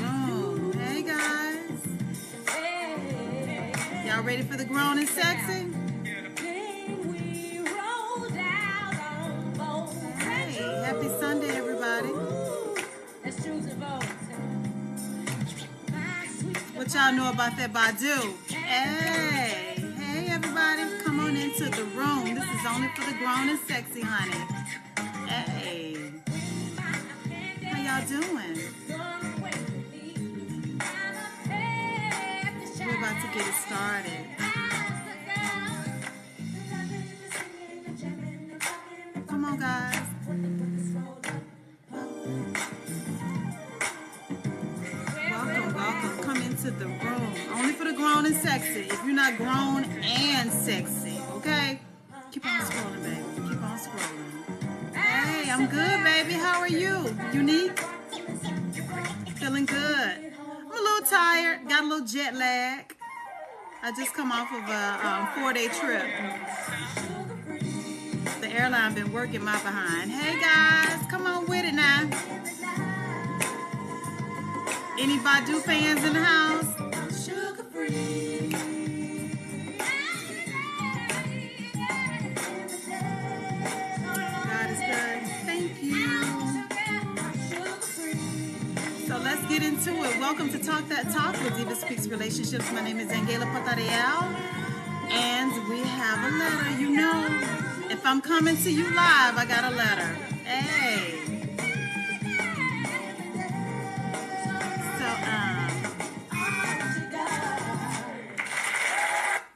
room. Hey guys. Y'all ready for the grown and sexy? Hey, happy Sunday, everybody. What y'all know about that Badu? Hey, hey everybody, come on into the room. This is only for the grown and sexy, honey. Hey, how y'all doing? We're about to get it started. Come on, guys. Welcome. Come into the room. Only for the grown and sexy. If you're not grown and sexy, okay? Keep on scrolling, baby. Keep on scrolling. Hey, I'm good, baby. How are you? Unique? Feeling good. I'm a little tired. Got a little jet lag. I just come off of a 4-day trip. The airline been working my behind. Hey, guys. Come on with it now. Any Badu fans in the house? Sugar free. God is good. Thank you. So let's get into it. Welcome to Talk That Talk with DivaSpeaks Relationships. My name is Angela Patarial, and we have a letter. You know, if I'm coming to you live, I got a letter. Hey.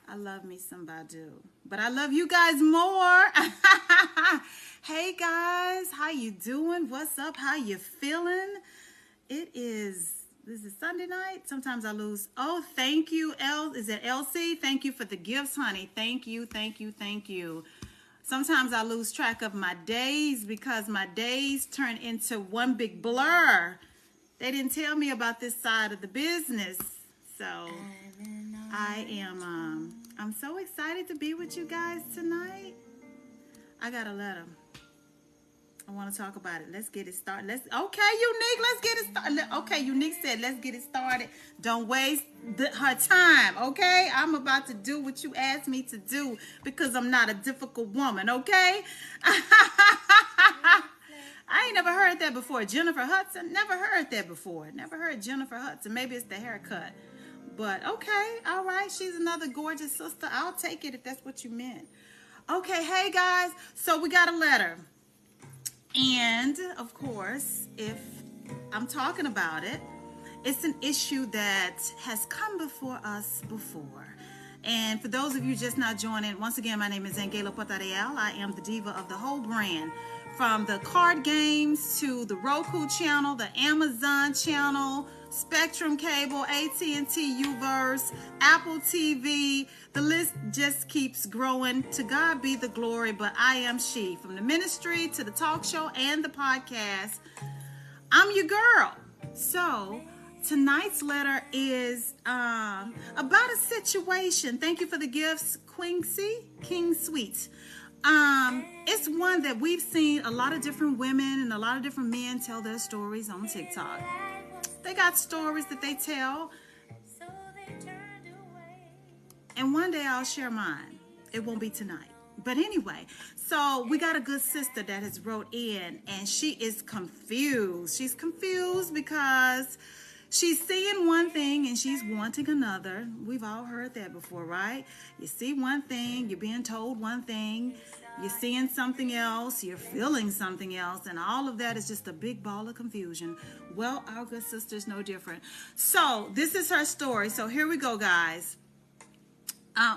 I love me some Badu, but I love you guys more. Hey guys, how you doing? What's up? How you feeling? This is Sunday night. Sometimes I lose. Oh, thank you, is it LC? Thank you for the gifts, honey. Thank you. Sometimes I lose track of my days because my days turn into one big blur. They didn't tell me about this side of the business, so I'm so excited to be with you guys tonight. I got a letter. I want to talk about it. Let's get it started. Okay, Unique, let's get it started. Okay, Unique said, let's get it started. Don't waste her time, okay? I'm about to do what you asked me to do because I'm not a difficult woman, okay? I ain't never heard that before. Jennifer Hudson, never heard that before. Never heard Jennifer Hudson. Maybe it's the haircut. But okay, all right. She's another gorgeous sister. I'll take it if that's what you meant. Okay, hey guys. So we got a letter. And of course, if I'm talking about it, it's an issue that has come before us before. And for those of you just now joining, once again, my name is Angela Patarial. I am the diva of the whole brand. From the card games to the Roku channel, the Amazon channel, Spectrum Cable, AT&T, UVERSE, Apple TV. The list just keeps growing. To God be the glory, but I am she. From the ministry to the talk show and the podcast, I'm your girl. So tonight's letter is about a situation. Thank you for the gifts, King Sweet. It's one that we've seen a lot of different women and a lot of different men tell their stories on TikTok. They got stories that they tell, and one day I'll share mine. It won't be tonight. But anyway, so we got a good sister that has wrote in, and she is confused. She's confused because she's seeing one thing and she's wanting another. We've all heard that before, right? You see one thing, you're being told one thing, you're seeing something else, you're feeling something else, and all of that is just a big ball of confusion. Well, our good sister's no different. So this is her story. So here we go, guys.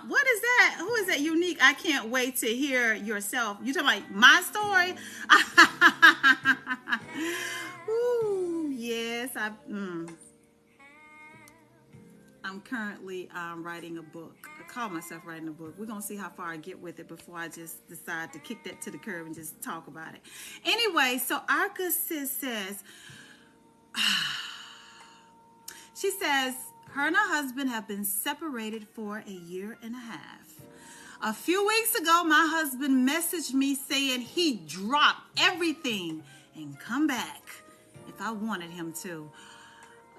What is that? Who is that? Unique. I can't wait to hear yourself. You talking about my story? Ooh, yes. I'm currently writing a book. I call myself writing a book. We're going to see how far I get with it before I just decide to kick that to the curb and just talk about it. Anyway, so our good sis says, she says, her and her husband have been separated for a year and a half. A few weeks ago, my husband messaged me saying he'd drop everything and come back if I wanted him to.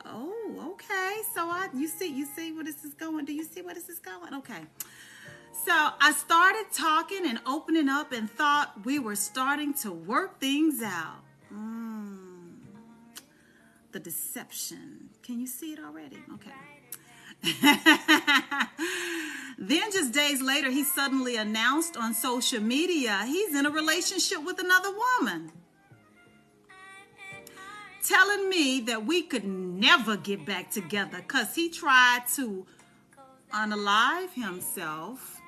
Oh, okay. So you see where this is going? Do you see where this is going? Okay. So I started talking and opening up and thought we were starting to work things out. The deception. Can you see it already? Okay. Then just days later, he suddenly announced on social media he's in a relationship with another woman, telling me that we could never get back together because he tried to unalive himself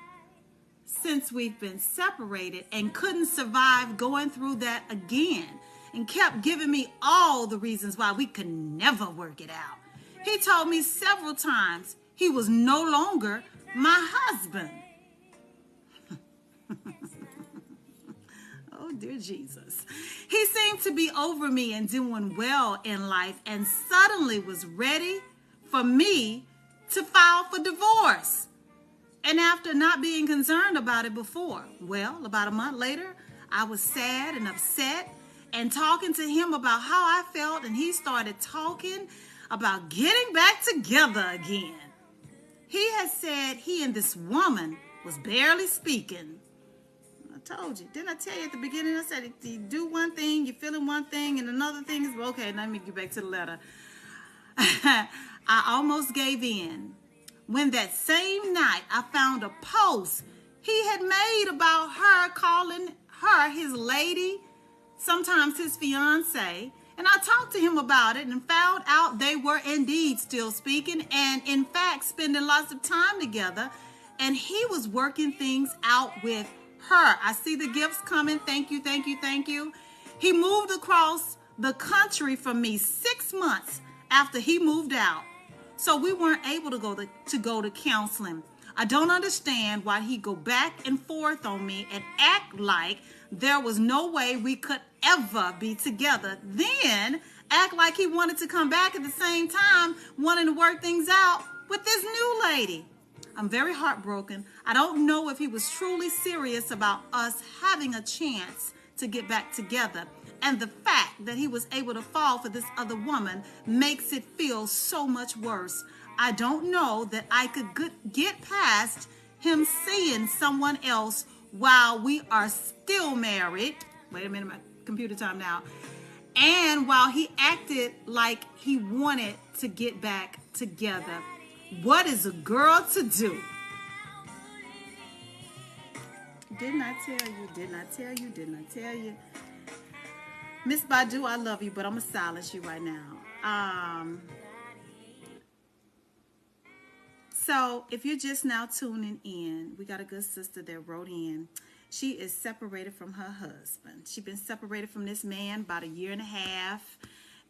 since we've been separated and couldn't survive going through that again, and kept giving me all the reasons why we could never work it out. He told me several times he was no longer my husband. Oh, dear Jesus. He seemed to be over me and doing well in life, and suddenly was ready for me to file for divorce. And after not being concerned about it before, well, about a month later, I was sad and upset and talking to him about how I felt, and he started talking about getting back together again. He had said he and this woman was barely speaking. I told you. Didn't I tell you at the beginning? I said, if you do one thing, you're feeling one thing, and another thing is, okay, let me get back to the letter. I almost gave in when that same night I found a post he had made about her calling her his lady, sometimes his fiance. And I talked to him about it and found out they were indeed still speaking and, in fact, spending lots of time together. And he was working things out with her. I see the gifts coming. Thank you, thank you, thank you. He moved across the country from me 6 months after he moved out. So we weren't able to go to counseling. I don't understand why he go back and forth on me and act like there was no way we could ever be together. Then act like he wanted to come back at the same time, wanting to work things out with this new lady. I'm very heartbroken. I don't know if he was truly serious about us having a chance to get back together. And the fact that he was able to fall for this other woman makes it feel so much worse. I don't know that I could get past him seeing someone else while we are still married. Wait a minute, my computer time now. And while he acted like he wanted to get back together. What is a girl to do? Didn't I tell you? Didn't I tell you? Didn't I tell you? Miss Badu, I love you, but I'm going to silence you right now. So if you're just now tuning in, we got a good sister that wrote in. She is separated from her husband. She's been separated from this man about 1.5 years.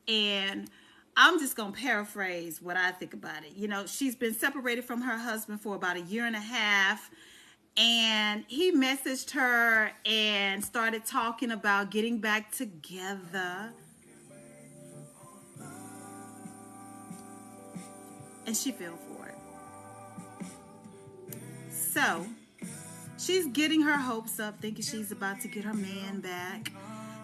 And I'm just going to paraphrase what I think about it. You know, she's been separated from her husband for about 1.5 years. And he messaged her and started talking about getting back together. And she fell for it. So she's getting her hopes up, thinking she's about to get her man back,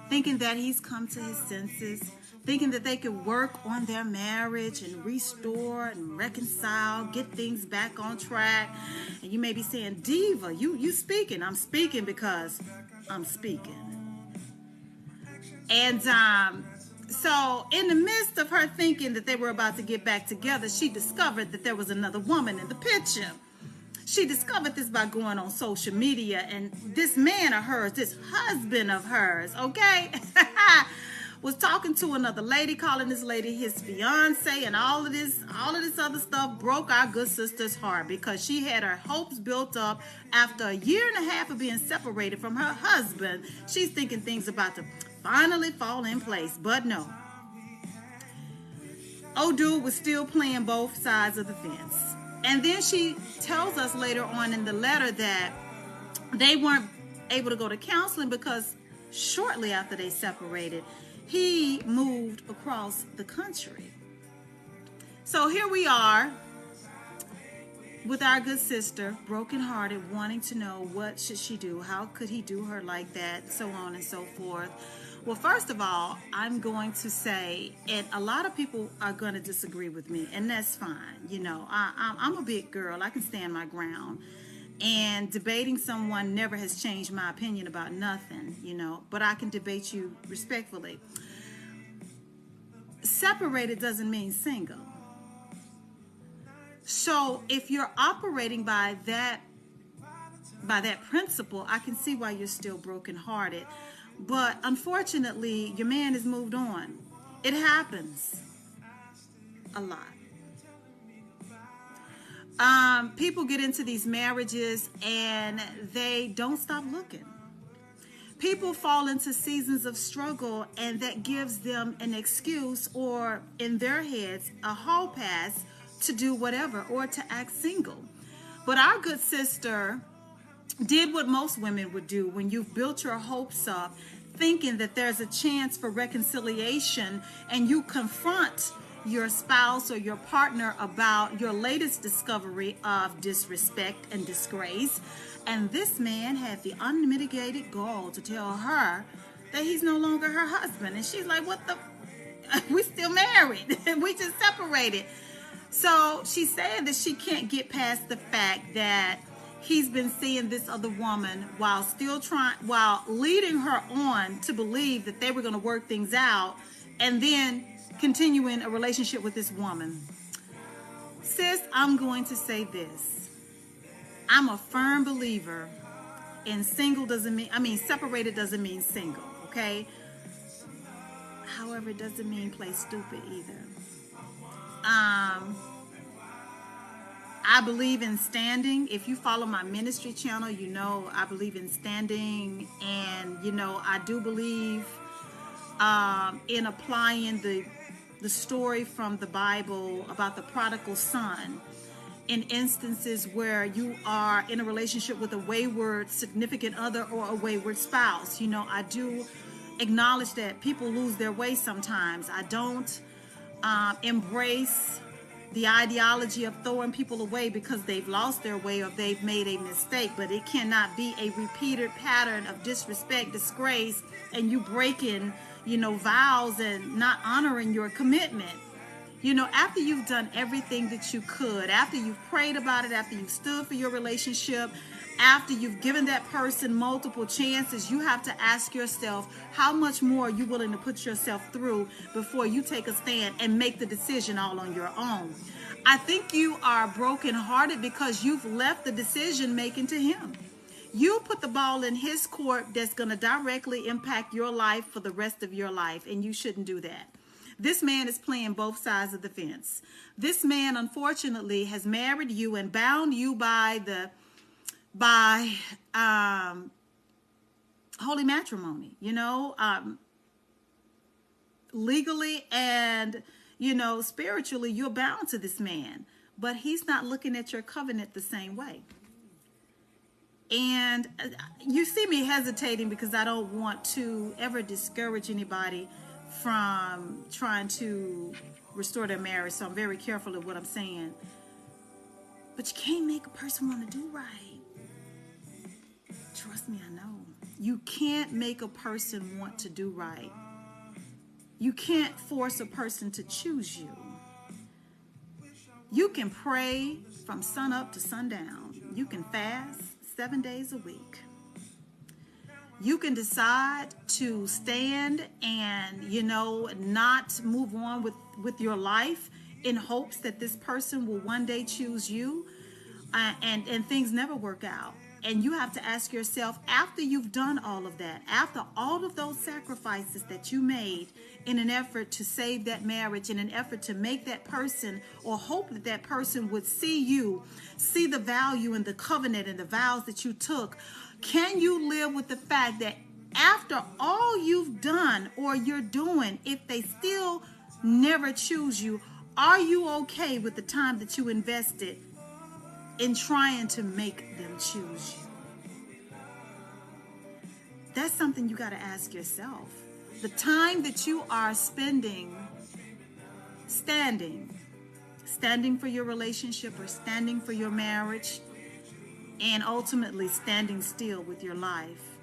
thinking that he's come to his senses, thinking that they could work on their marriage and restore and reconcile, get things back on track. And you may be saying, Diva, you speaking. I'm speaking because I'm speaking. And so in the midst of her thinking that they were about to get back together, she discovered that there was another woman in the picture. She discovered this by going on social media, and this man of hers, this husband of hers, okay, was talking to another lady, calling this lady his fiance, and all of this other stuff broke our good sister's heart because she had her hopes built up after 1.5 years of being separated from her husband. She's thinking things about to finally fall in place, but no. Old dude was still playing both sides of the fence. And then she tells us later on in the letter that they weren't able to go to counseling because shortly after they separated, he moved across the country. So here we are with our good sister, brokenhearted, wanting to know what should she do? How could he do her like that? So on and so forth. Well, first of all, I'm going to say, and a lot of people are going to disagree with me, and that's fine. You know, I'm a big girl. I can stand my ground. And debating someone never has changed my opinion about nothing, you know, but I can debate you respectfully. Separated doesn't mean single. So if you're operating by that principle, I can see why you're still brokenhearted. But unfortunately, your man has moved on. It happens a lot. People get into these marriages and they don't stop looking. People fall into seasons of struggle, and that gives them an excuse, or in their heads, a hall pass to do whatever or to act single. But our good sister did what most women would do when you've built your hopes up, thinking that there's a chance for reconciliation, and you confront your spouse or your partner about your latest discovery of disrespect and disgrace. And this man had the unmitigated gall to tell her that he's no longer her husband. And she's like, what the? We still married. We just separated. So she's saying that she can't get past the fact that he's been seeing this other woman while leading her on to believe that they were going to work things out, and then continuing a relationship with this woman. Sis, I'm going to say this. I'm a firm believer in separated doesn't mean single, okay? However, it doesn't mean play stupid either. I believe in standing. If you follow my ministry channel, you know I believe in standing, and you know I do believe in applying the story from the Bible about the prodigal son in instances where you are in a relationship with a wayward significant other or a wayward spouse. You know, I do acknowledge that people lose their way sometimes. I don't embrace the ideology of throwing people away because they've lost their way or they've made a mistake, but it cannot be a repeated pattern of disrespect, disgrace, and you breaking, you know, vows and not honoring your commitment. You know, after you've done everything that you could, after you've prayed about it, after you've stood for your relationship, after you've given that person multiple chances, you have to ask yourself, how much more are you willing to put yourself through before you take a stand and make the decision all on your own? I think you are brokenhearted because you've left the decision making to him. You put the ball in his court that's going to directly impact your life for the rest of your life, and you shouldn't do that. This man is playing both sides of the fence. This man, unfortunately, has married you and bound you by holy matrimony, you know, legally and, you know, spiritually, you're bound to this man, but he's not looking at your covenant the same way. And you see me hesitating because I don't want to ever discourage anybody from trying to restore their marriage, so I'm very careful of what I'm saying. But you can't make a person want to do right. Trust me, I know. You can't make a person want to do right. You can't force a person to choose you. You can pray from sun up to sundown. You can fast 7 days a week. You can decide to stand and, you know, not move on with your life in hopes that this person will one day choose you, and things never work out. And you have to ask yourself, after you've done all of that, after all of those sacrifices that you made in an effort to save that marriage, in an effort to make that person, or hope that that person would see the value in the covenant and the vows that you took, can you live with the fact that after all you've done or you're doing, if they still never choose you, are you okay with the time that you invested in trying to make them choose you? That's something you got to ask yourself. The time that you are spending standing for your relationship or standing for your marriage, and ultimately standing still with your life,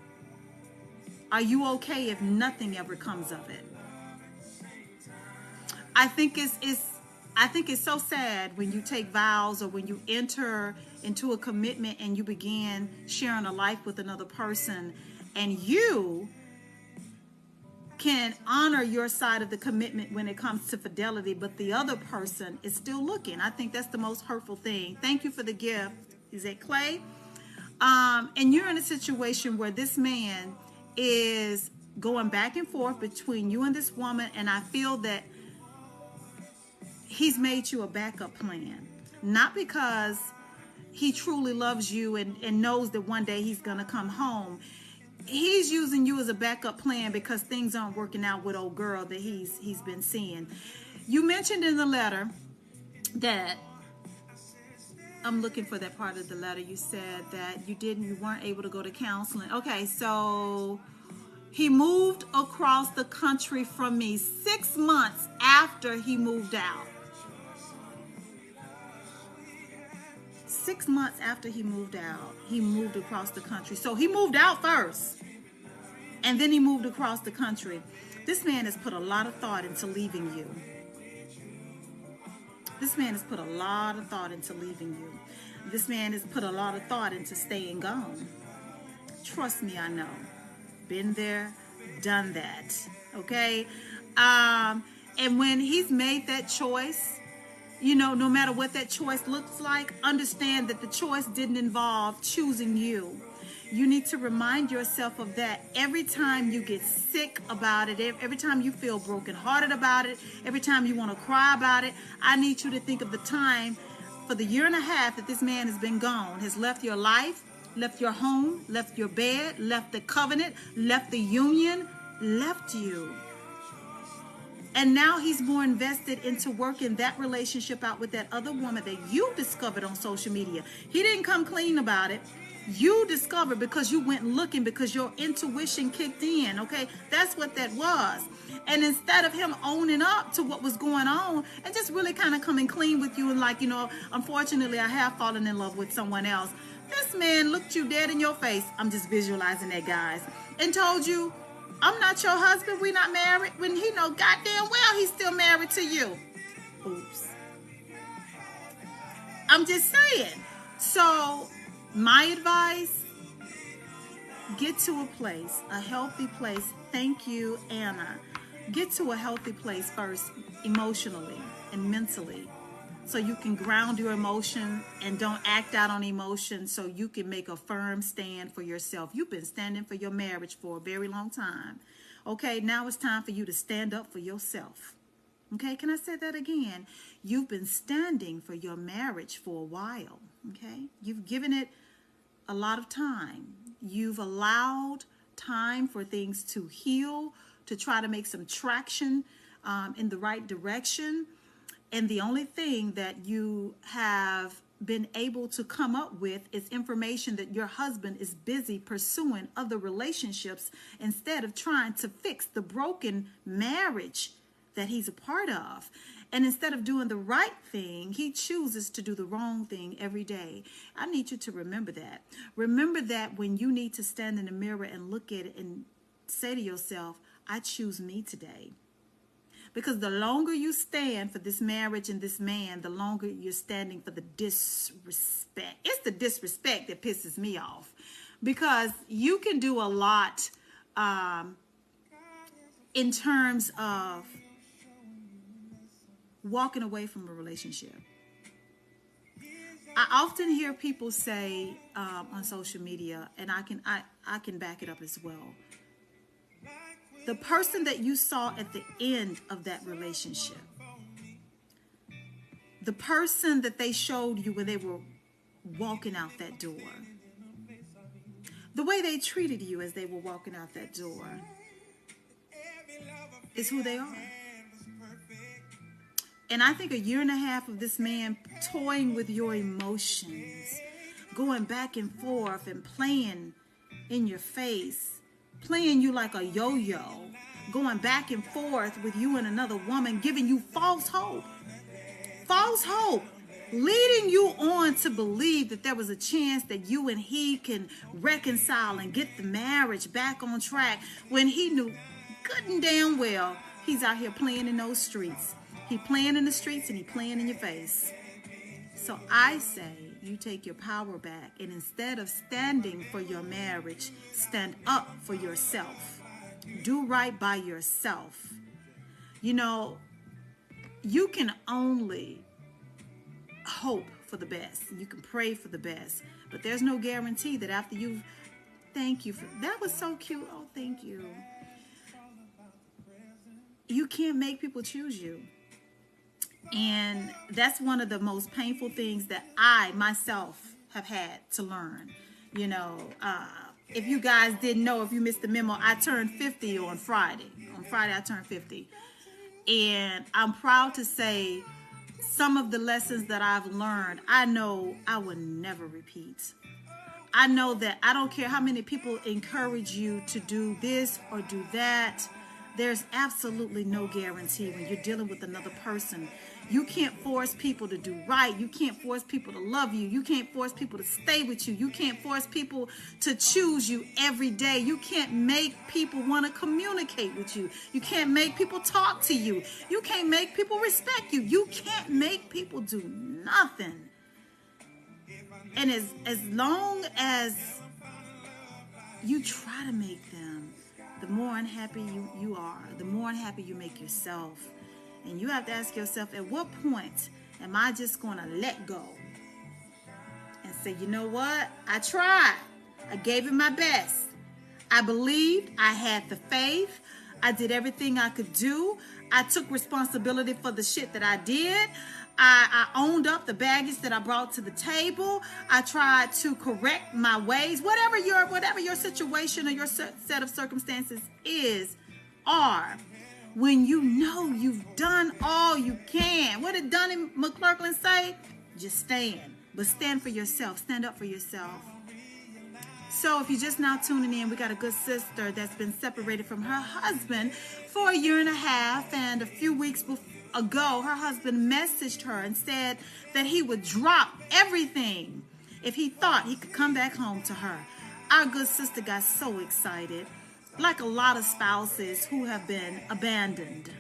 Are you okay if nothing ever comes of it? I think it's so sad when you take vows or when you enter into a commitment and you begin sharing a life with another person, and you can honor your side of the commitment when it comes to fidelity, but the other person is still looking. I think that's the most hurtful thing. Thank you for the gift. Is it Clay? And you're in a situation where this man is going back and forth between you and this woman, and I feel that he's made you a backup plan. Not because he truly loves you and knows that one day he's going to come home. He's using you as a backup plan because things aren't working out with old girl that he's been seeing. You mentioned in the letter that, I'm looking for that part of the letter. You said that you weren't able to go to counseling. Okay, so he moved across the country from me 6 months after he moved out. 6 months after he moved out, he moved across the country. So he moved out first, and then he moved across the country. This man has put a lot of thought into leaving you. This man has put a lot of thought into leaving you. This man has put a lot of thought into staying gone. Trust me, I know. Been there, done that. Okay? And when he's made that choice, you know, no matter what that choice looks like, understand that the choice didn't involve choosing you. You need to remind yourself of that every time you get sick about it, every time you feel brokenhearted about it, every time you want to cry about it. I need you to think of the time for the 1.5 years that this man has been gone, has left your life, left your home, left your bed, left the covenant, left the union, left you. And now he's more invested into working that relationship out with that other woman that you discovered on social media. He didn't come clean about it. You discovered because you went looking, because your intuition kicked in, okay? That's what that was. And instead of him owning up to what was going on and just really kind of coming clean with you and like, you know, unfortunately, I have fallen in love with someone else. This man looked you dead in your face. I'm just visualizing that, guys. And told you, I'm not your husband, we're not married, when he know goddamn well he's still married to you. Oops. I'm just saying. So, my advice, get to a place, a healthy place. Thank you, Anna. Get to a healthy place first, emotionally and mentally, so you can ground your emotion and don't act out on emotion, so you can make a firm stand for yourself. You've been standing for your marriage for a very long time. Okay, now it's time for you to stand up for yourself. Okay, can I say that again? You've been standing for your marriage for a while. Okay, you've given it a lot of time. You've allowed time for things to heal, to try to make some traction in the right direction. And the only thing that you have been able to come up with is information that your husband is busy pursuing other relationships instead of trying to fix the broken marriage that he's a part of. And instead of doing the right thing, he chooses to do the wrong thing every day. I need you to remember that. Remember that when you need to stand in the mirror and look at it and say to yourself, I choose me today. Because the longer you stand for this marriage and this man, the longer you're standing for the disrespect. It's the disrespect that pisses me off. Because you can do a lot in terms of walking away from a relationship. I often hear people say on social media, and I can back it up as well. The person that you saw at the end of that relationship, the person that they showed you when they were walking out that door, the way they treated you as they were walking out that door is who they are. And I think 1.5 years of this man toying with your emotions, going back and forth and playing in your face, playing you like a yo-yo, going back and forth with you and another woman, giving you false hope. False hope leading you on to believe that there was a chance that you and he can reconcile and get the marriage back on track, when he knew good and damn well he's out here playing in those streets. He playing in the streets and he playing in your face. So I say you take your power back, and instead of standing for your marriage, stand up for yourself. Do right by yourself. You know, you can only hope for the best. You can pray for the best, but there's no guarantee that after you've, thank you for, that was so cute. Oh, thank you. You can't make people choose you. And that's one of the most painful things that I myself have had to learn. You know, if you guys didn't know, if you missed the memo, I turned 50 on Friday. On Friday, I turned 50. And I'm proud to say some of the lessons that I've learned, I know I will never repeat. I know that I don't care how many people encourage you to do this or do that. There's absolutely no guarantee when you're dealing with another person. You can't force people to do right. You can't force people to love you. You can't force people to stay with you. You can't force people to choose you every day. You can't make people want to communicate with you. You can't make people talk to you. You can't make people respect you. You can't make people do nothing. And as long as you try to make them, the more unhappy you are, the more unhappy you make yourself. And you have to ask yourself, at what point am I just going to let go and say, you know what? I tried. I gave it my best. I believed. I had the faith. I did everything I could do. I took responsibility for the shit that I did. I owned up the baggage that I brought to the table. I tried to correct my ways. Whatever your situation or your set of circumstances are, when you know you've done all you can. What did Donnie McClurkin say? Just stand. But stand for yourself. Stand up for yourself. So if you're just now tuning in, we got a good sister that's been separated from her husband for 1.5 years. And a few weeks ago, her husband messaged her and said that he would drop everything if he thought he could come back home to her. Our good sister got so excited. Like a lot of spouses who have been abandoned,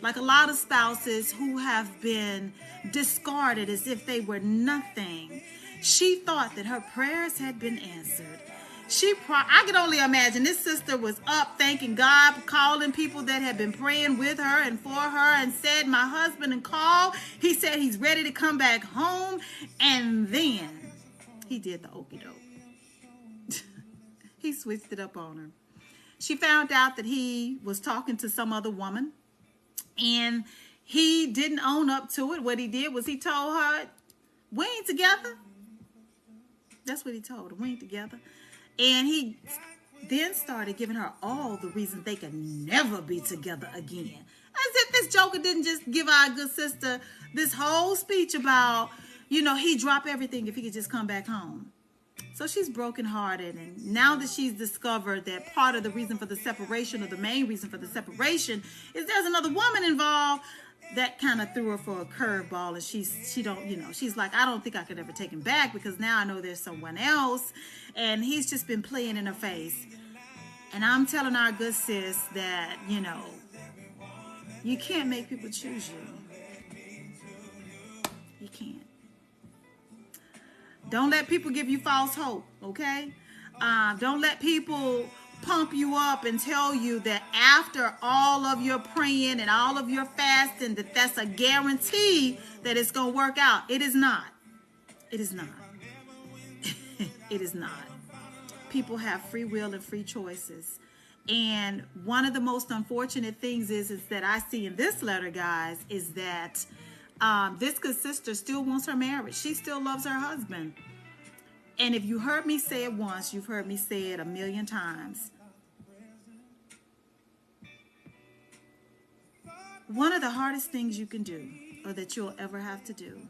like a lot of spouses who have been discarded as if they were nothing. She thought that her prayers had been answered. I could only imagine this sister was up thanking God, calling people that had been praying with her and for her, and said, my husband and called. He said he's ready to come back home. And then he did the okie doke. He switched it up on her. She found out that he was talking to some other woman, and he didn't own up to it. What he did was he told her, we ain't together. That's what he told her, we ain't together. And he then started giving her all the reasons they could never be together again. As if this joker didn't just give our good sister this whole speech about, you know, he'd drop everything if he could just come back home. So she's brokenhearted, and now that she's discovered that part of the reason for the separation, or the main reason for the separation, is there's another woman involved, that kind of threw her for a curveball, and she's like, I don't think I could ever take him back, because now I know there's someone else, and he's just been playing in her face. And I'm telling our good sis that, you know, you can't make people choose you. You can't. Don't let people give you false hope, okay? Don't let people pump you up and tell you that after all of your praying and all of your fasting, that that's a guarantee that it's going to work out. It is not. It is not. It is not. People have free will and free choices. And one of the most unfortunate things is that I see in this letter, guys, is that this good sister still wants her marriage. She still loves her husband. And if you heard me say it once, you've heard me say it 1,000,000 times. One of the hardest things you can do, or that you'll ever have to do,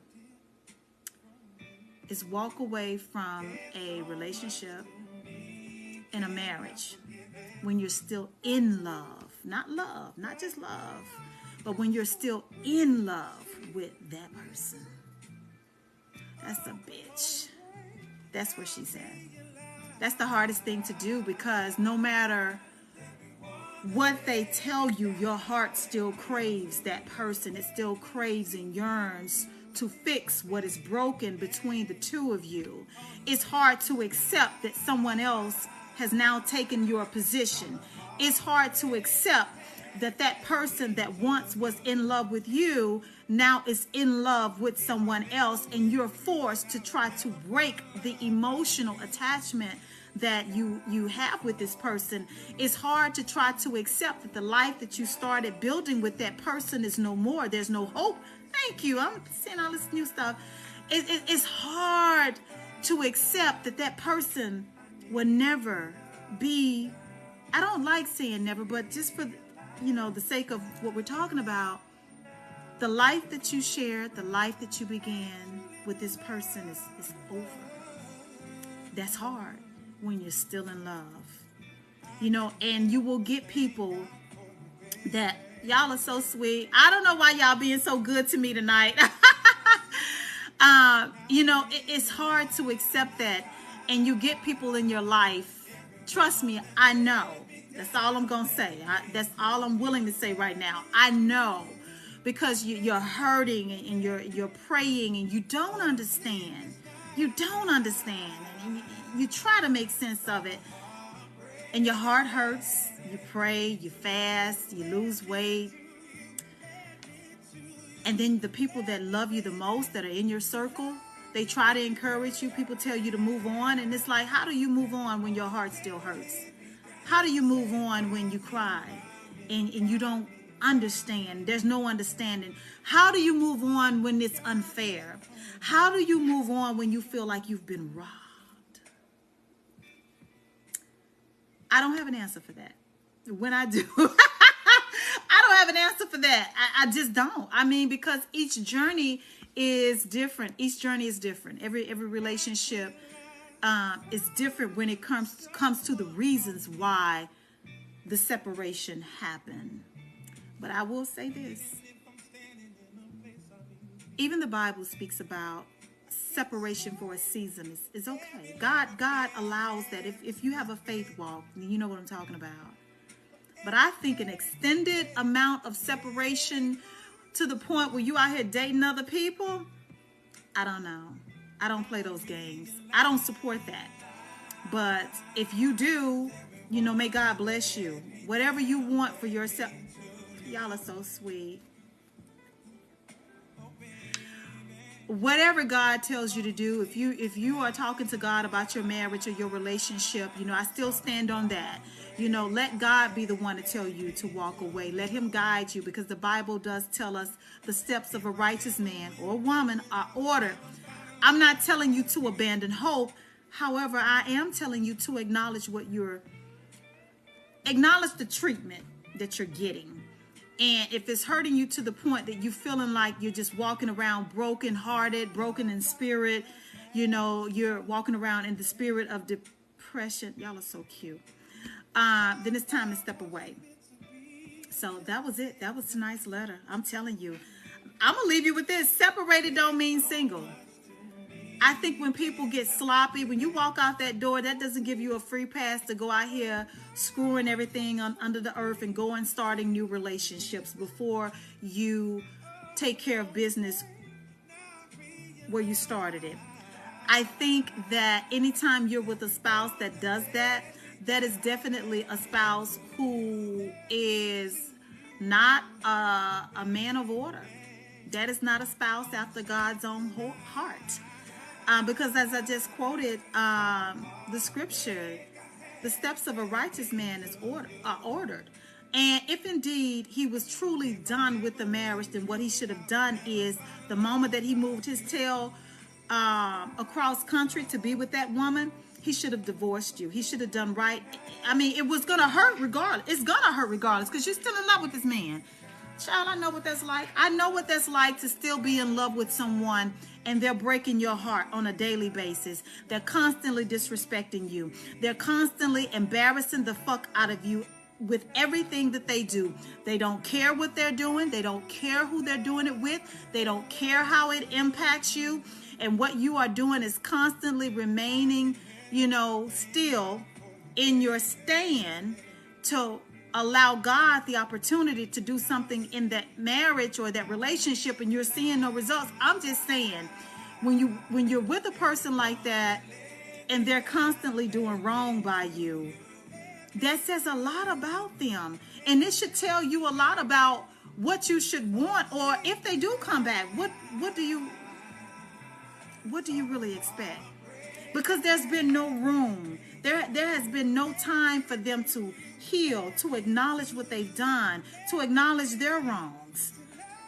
is walk away from a relationship and a marriage when you're still in love. Not just love, but when you're still in love with that person. That's a bitch. That's where she's at. That's the hardest thing to do, because no matter what they tell you, your heart still craves that person. It still craves and yearns to fix what is broken between the two of you. It's hard to accept that someone else has now taken your position. It's hard to accept that that person that once was in love with you now is in love with someone else, and you're forced to try to break the emotional attachment that you have with this person. It's hard to try to accept that the life that you started building with that person is no more. There's no hope. Thank you. I'm seeing all this new stuff. It's hard to accept that that person will never be, I don't like saying never, but just for, you know, the sake of what we're talking about, the life that you shared, the life that you began with this person is over. That's hard when you're still in love. You know, and you will get people that, y'all are so sweet. I don't know why y'all being so good to me tonight. You know, it's hard to accept that. And you get people in your life. Trust me, I know. That's all I'm going to say. That's all I'm willing to say right now. I know. Because you're hurting and you're praying and you don't understand. You don't understand. And you try to make sense of it. And your heart hurts. You pray, you fast, you lose weight. And then the people that love you the most, that are in your circle, they try to encourage you. People tell you to move on. And it's like, how do you move on when your heart still hurts? How do you move on when you cry and you don't understand? There's no understanding. How do you move on when it's unfair? How do you move on when you feel like you've been robbed? I don't have an answer for that. When I do, I don't have an answer for that. I just don't. I mean, because each journey is different. Each journey is different. Every relationship is different when it comes to the reasons why the separation happened. But I will say this. Even the Bible speaks about separation for a season is okay. God allows that. If you have a faith walk, you know what I'm talking about. But I think an extended amount of separation to the point where you out here dating other people, I don't know. I don't play those games. I don't support that. But if you do, you know, may God bless you. Whatever you want for yourself. Y'all are so sweet. Whatever God tells you to do, if you are talking to God about your marriage or your relationship, you know, I still stand on that. You know, let God be the one to tell you to walk away. Let him guide you, because the Bible does tell us the steps of a righteous man or woman are ordered. I'm not telling you to abandon hope. However, I am telling you to acknowledge acknowledge the treatment that you're getting. And if it's hurting you to the point that you're feeling like you're just walking around broken-hearted, broken in spirit, you know, you're walking around in the spirit of depression. Y'all are so cute. Then it's time to step away. So that was it. That was tonight's letter. I'm telling you. I'm going to leave you with this. Separated don't mean single. I think when people get sloppy, when you walk out that door, that doesn't give you a free pass to go out here screwing everything under the earth and go and starting new relationships before you take care of business where you started it. I think that anytime you're with a spouse that does that, that is definitely a spouse who is not a man of order. That is not a spouse after God's own heart. Because as I just quoted the scripture, the steps of a righteous man are ordered. And if indeed he was truly done with the marriage, then what he should have done is the moment that he moved his tail across country to be with that woman, he should have divorced you. He should have done right. I mean, it was going to hurt regardless. It's going to hurt regardless because you're still in love with this man. Child, I know what that's like. I know what that's like to still be in love with someone and they're breaking your heart on a daily basis. They're constantly disrespecting you. They're constantly embarrassing the fuck out of you with everything that they do. They don't care what they're doing. They don't care who they're doing it with. They don't care how it impacts you. And what you are doing is constantly remaining, still in your stand to allow God the opportunity to do something in that marriage or that relationship, and you're seeing no results. I'm just saying, when you're with a person like that and they're constantly doing wrong by you, that says a lot about them. And it should tell you a lot about what you should want, or if they do come back, what do you really expect? Because there's been no room. There has been no time for them to heal, to acknowledge what they've done, to acknowledge their wrongs,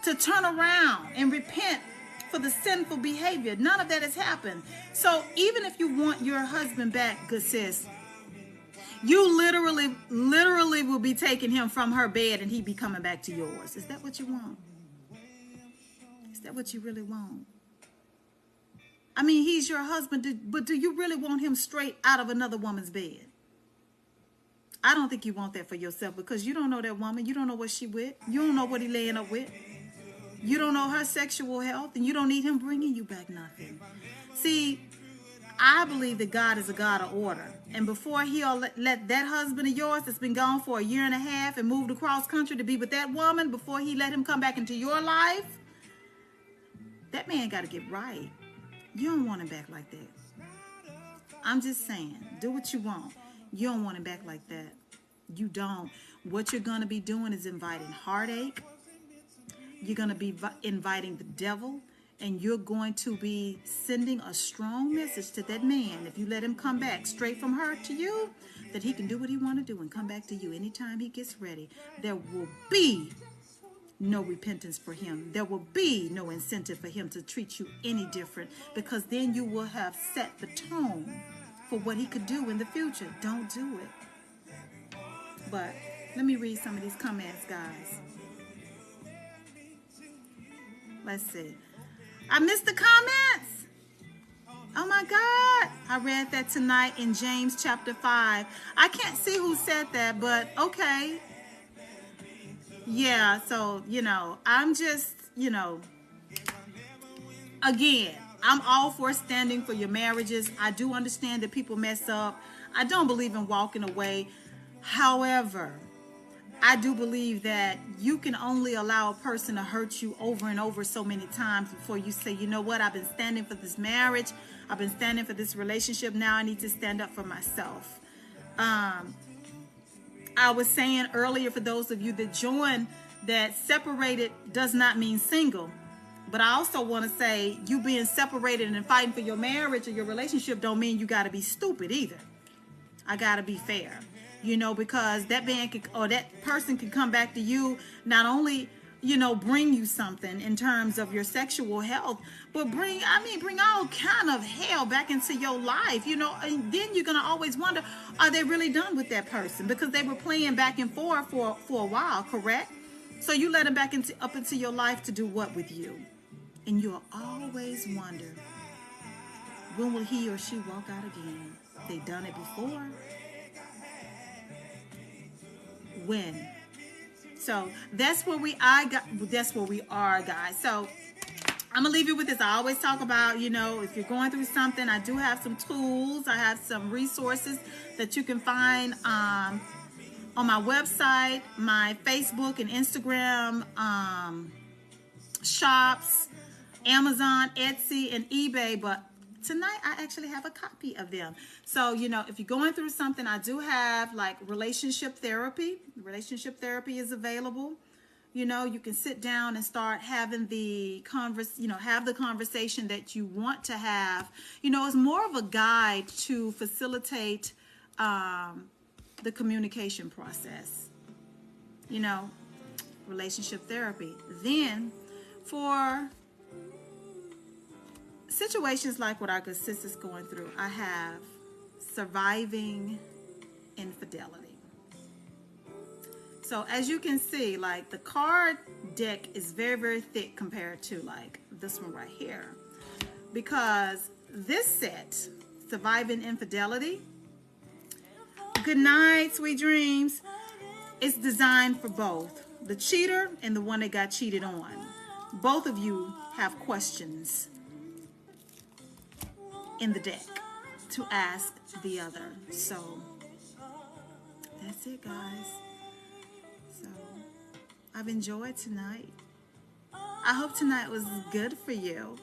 to turn around and repent for the sinful behavior. None of that has happened. So even if you want your husband back, good sis, you literally will be taking him from her bed and he be coming back to yours. Is that what you want? Is that what you really want? I mean, he's your husband, but do you really want him straight out of another woman's bed? I don't think you want that for yourself, because you don't know that woman. You don't know what she with. You don't know what he laying up with. You don't know her sexual health, and you don't need him bringing you back nothing. See, I believe that God is a God of order. And before he'll let that husband of yours that's been gone for 1.5 years and moved across country to be with that woman, before he let him come back into your life, that man got to get right. You don't want him back like that. I'm just saying, do what you want. You don't want him back like that. You don't. What you're going to be doing is inviting heartache. You're going to be inviting the devil. And you're going to be sending a strong message to that man, if you let him come back straight from her to you, that he can do what he want to do and come back to you anytime he gets ready. There will be no repentance for him. There will be no incentive for him to treat you any different, because then you will have set the tone for what he could do in the future. Don't do it. But let me read some of these comments, guys. Let's see. I missed the comments. Oh my God. I read that tonight in James chapter 5. I can't see who said that, but okay. Yeah, so, I'm just, again, I'm all for standing for your marriages. I do understand that people mess up. I don't believe in walking away. However, I do believe that you can only allow a person to hurt you over and over so many times before you say, you know what, I've been standing for this marriage. I've been standing for this relationship. Now I need to stand up for myself. I was saying earlier, for those of you that joined, that separated does not mean single. But I also want to say, you being separated and fighting for your marriage or your relationship don't mean you got to be stupid either. I got to be fair. Because that man or that person can come back to you, not only, bring you something in terms of your sexual health, but bring all kind of hell back into your life, and then you're going to always wonder, are they really done with that person? Because they were playing back and forth for a while, correct? So you let them up into your life to do what with you? And you'll always wonder, when will he or she walk out again? They done it before. When? So that's where we are, guys. So I'm gonna leave you with this. I always talk about, if you're going through something, I do have some tools. I have some resources that you can find on my website, my Facebook and Instagram shops, Amazon, Etsy, and eBay. But tonight I actually have a copy of them. So, if you're going through something, I do have like relationship therapy. Relationship therapy is available. You can sit down and start having the have the conversation that you want to have. It's more of a guide to facilitate the communication process. Relationship therapy. Then for situations like what our good sister's going through, I have surviving infidelity. So as you can see, like the card deck is very, very thick compared to like this one right here. Because this set, surviving infidelity, good night, sweet dreams, it's designed for both the cheater and the one that got cheated on. Both of you have questions in the deck to ask the other. So that's it, guys. So I've enjoyed tonight. I hope tonight was good for you.